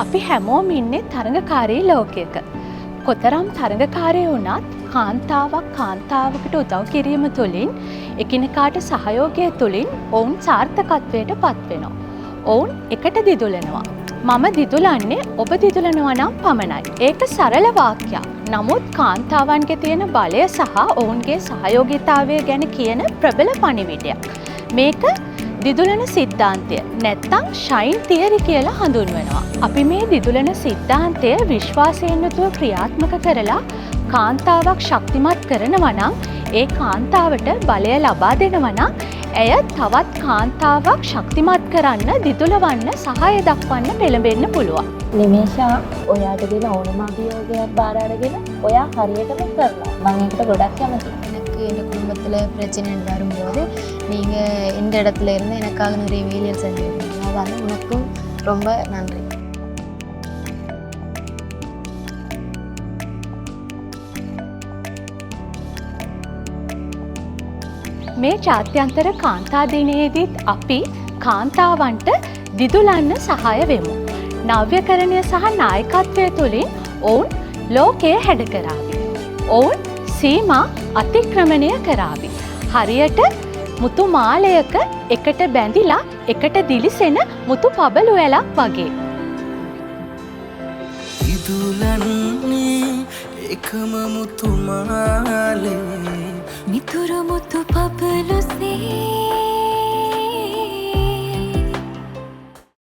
අපි හැමෝම ඉන්නේ තරඟකාරී ලෝකයක. කොතරම් තරඟකාරී වුණත් කාන්තාවක් කාන්තාවකට උදව් කිරීම තුළින් එකිනෙකාට සහයෝගය තුළින් ඔවුන් සාර්ථකත්වයට පත් වෙනවා. ඔවුන් එකට දිදුලනවා. මම දිදුලන්නේ ඔබ දිදුලනවා නම් පමණයි. ඒක සරල වාක්‍යයක්. නමුත් කාන්තාවන්ගේ තියෙන බලය සහ ඔවුන්ගේ සහයෝගීතාවය ගැන කියන ප්‍රබල පණිවිඩයක්. මේක දිදුලන සිද්ධාන්තය නැත්තම් ෂයින් තියරි කියලා හඳුන්වනවා. අපි මේ දිදුලන සිද්ධාන්තය විශ්වාසයෙන් යුතුව ක්‍රියාත්මක කරලා කාන්තාවක් ශක්තිමත් කරනවා නම් ඒ කාන්තාවට බලය ලබා දෙනවා නම් ඇය තවත් කාන්තාවක් ශක්තිමත් කරන්න දිදුලවන්න සහාය දක්වන්න පෙළඹෙන්න පුළුවන්. නිමේෂා ඔයාට දෙන ඕනම අභියෝගයක් බාර අරගෙන ඔයා හරියටම කරනවා. මම ඒකට ගොඩක් කැමතියි. எனக்கு எங்கள் குடும்பத்தில் பிரச்சனைன்னு வரும்போது நீங்கள் இந்த இடத்துல இருந்து எனக்காக நிறைய வேலைகள் செஞ்சுருக்கீங்க. அதனால் உனக்கும் ரொம்ப நன்றி. මේ ජාත්‍යන්තර කාන්තා දිනයේදීත් අපි කාන්තාවන්ට දිදුලන්න සහාය වෙමු. නව්‍යකරණය සහ නායකත්වය තුළින් ඔවුන් ලෝකය හැඩ කරાવી. ඔවුන් සීමා අතික්‍රමණය කරાવી. හරියට මුතු මාලයක එකට බැඳිලා එකට දිලිසෙන මුතු පබළු ඇලක් වගේ. දිදුලන්නේ එකම මුතු මාලේ මිතුරු මුතු පබළුසේ